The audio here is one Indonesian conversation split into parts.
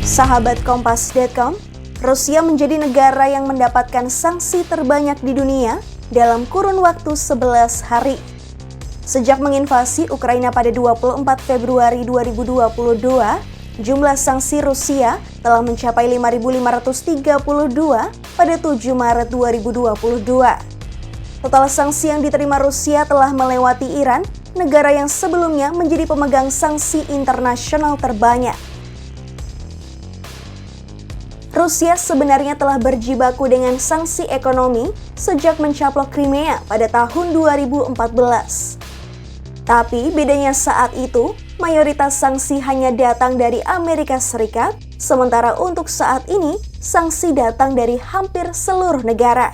Sahabat Kompas.com, Rusia menjadi negara yang mendapatkan sanksi terbanyak di dunia dalam kurun waktu 11 hari. Sejak menginvasi Ukraina pada 24 Februari 2022, jumlah sanksi Rusia telah mencapai 5.532 pada 7 Maret 2022. Total sanksi yang diterima Rusia telah melewati Iran, negara yang sebelumnya menjadi pemegang sanksi internasional terbanyak. Rusia sebenarnya telah berjibaku dengan sanksi ekonomi sejak mencaplok Crimea pada tahun 2014. Tapi bedanya saat itu, mayoritas sanksi hanya datang dari Amerika Serikat, sementara untuk saat ini, sanksi datang dari hampir seluruh negara.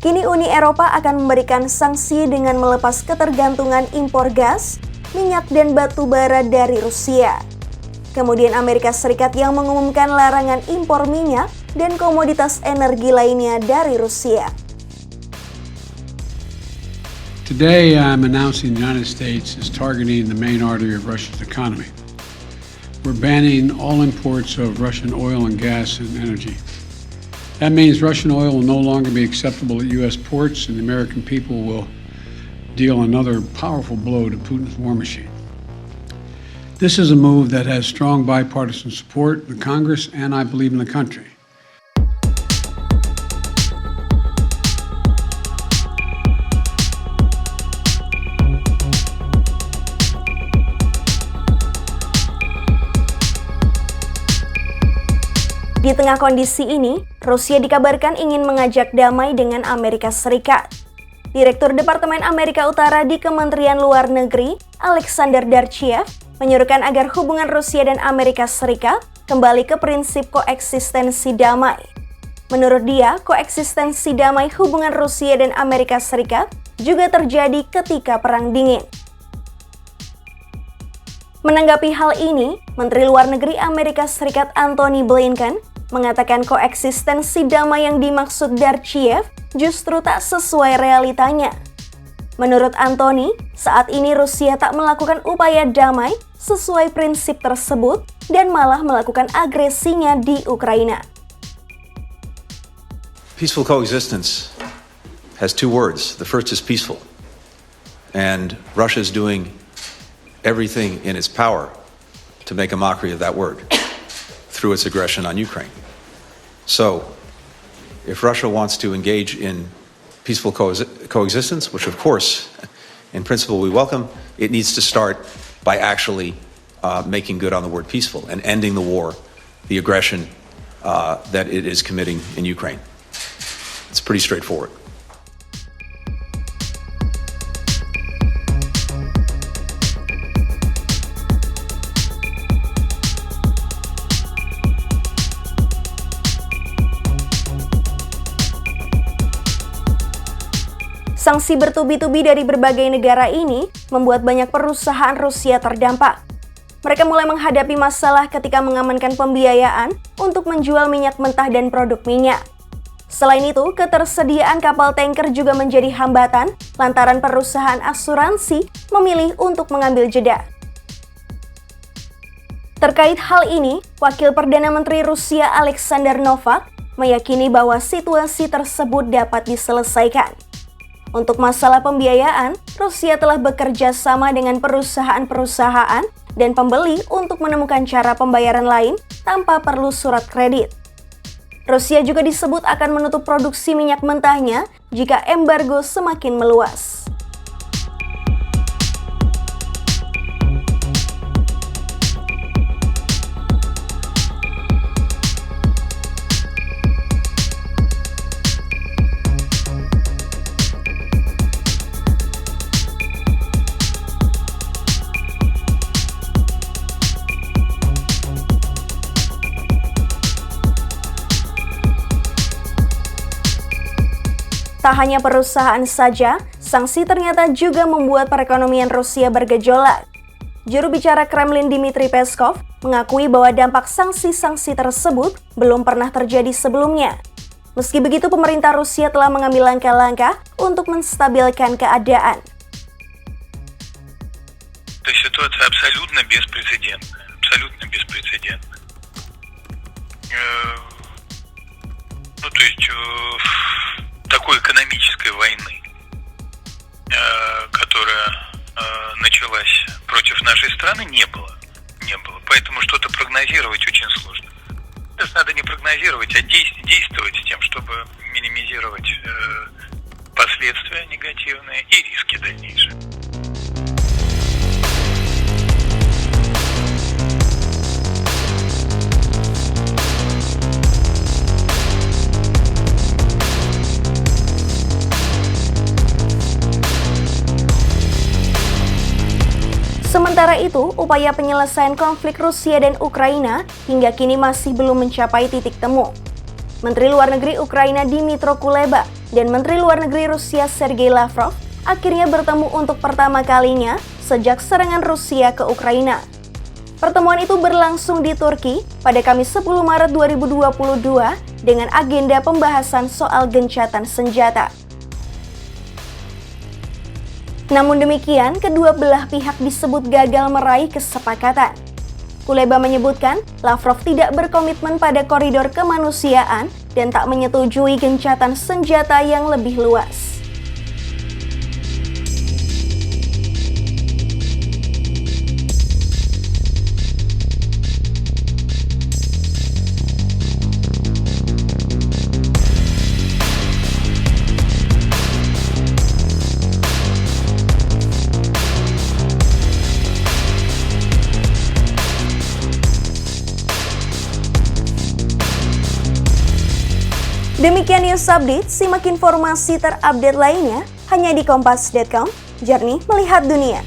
Kini Uni Eropa akan memberikan sanksi dengan melepas ketergantungan impor gas, minyak dan batu bara dari Rusia. Kemudian Amerika Serikat yang mengumumkan larangan impor minyak dan komoditas energi lainnya dari Rusia. Today, I'm announcing the United States is targeting the main artery of Russia's economy. We're banning all imports of Russian oil and gas and energy. That means Russian oil will no longer be acceptable at U.S. ports, and the American people will deal another powerful blow to Putin's war machine. This is a move that has strong bipartisan support in the Congress and I believe in the country. Di tengah kondisi ini, Rusia dikabarkan ingin mengajak damai dengan Amerika Serikat. Direktur Departemen Amerika Utara di Kementerian Luar Negeri, Alexander Darchiev, menyuruhkan agar hubungan Rusia dan Amerika Serikat kembali ke prinsip koeksistensi damai. Menurut dia, koeksistensi damai hubungan Rusia dan Amerika Serikat juga terjadi ketika Perang Dingin. Menanggapi hal ini, Menteri Luar Negeri Amerika Serikat Antony Blinken mengatakan koeksistensi damai yang dimaksud Darchiev justru tak sesuai realitanya. Menurut Antony, saat ini Rusia tak melakukan upaya damai sesuai prinsip tersebut dan malah melakukan agresinya di Ukraina. Peaceful coexistence has two words. The first is peaceful. And Russia is doing everything in its power to make a mockery of that word through its aggression on Ukraine. So, if Russia wants to engage in peaceful coexistence, which of course, in principle, we welcome, it needs to start by actually making good on the word peaceful and ending the war, the aggression that it is committing in Ukraine. It's pretty straightforward. Sanksi bertubi-tubi dari berbagai negara ini membuat banyak perusahaan Rusia terdampak. Mereka mulai menghadapi masalah ketika mengamankan pembiayaan untuk menjual minyak mentah dan produk minyak. Selain itu, ketersediaan kapal tanker juga menjadi hambatan lantaran perusahaan asuransi memilih untuk mengambil jeda. Terkait hal ini, Wakil Perdana Menteri Rusia Alexander Novak meyakini bahwa situasi tersebut dapat diselesaikan. Untuk masalah pembiayaan, Rusia telah bekerja sama dengan perusahaan-perusahaan dan pembeli untuk menemukan cara pembayaran lain tanpa perlu surat kredit. Rusia juga disebut akan menutup produksi minyak mentahnya jika embargo semakin meluas. Tak hanya perusahaan saja, sanksi ternyata juga membuat perekonomian Rusia bergejolak. Juru bicara Kremlin Dmitry Peskov mengakui bahwa dampak sanksi-sanksi tersebut belum pernah terjadi sebelumnya. Meski begitu, pemerintah Rusia telah mengambil langkah-langkah untuk menstabilkan keadaan. Ситуация абсолютно беспрецедентная. такой экономической войны, которая началась против нашей страны, не было. Поэтому что-то прогнозировать очень сложно. Сейчас надо не прогнозировать, а действовать с тем, чтобы минимизировать последствия негативные и риски дальнейшие. Sementara itu, upaya penyelesaian konflik Rusia dan Ukraina hingga kini masih belum mencapai titik temu. Menteri Luar Negeri Ukraina Dmytro Kuleba dan Menteri Luar Negeri Rusia Sergei Lavrov akhirnya bertemu untuk pertama kalinya sejak serangan Rusia ke Ukraina. Pertemuan itu berlangsung di Turki pada Kamis 10 Maret 2022 dengan agenda pembahasan soal gencatan senjata. Namun demikian, kedua belah pihak disebut gagal meraih kesepakatan. Kuleba menyebutkan Lavrov tidak berkomitmen pada koridor kemanusiaan dan tak menyetujui gencatan senjata yang lebih luas. Demikian news update, simak informasi terupdate lainnya hanya di kompas.com, jernih melihat dunia.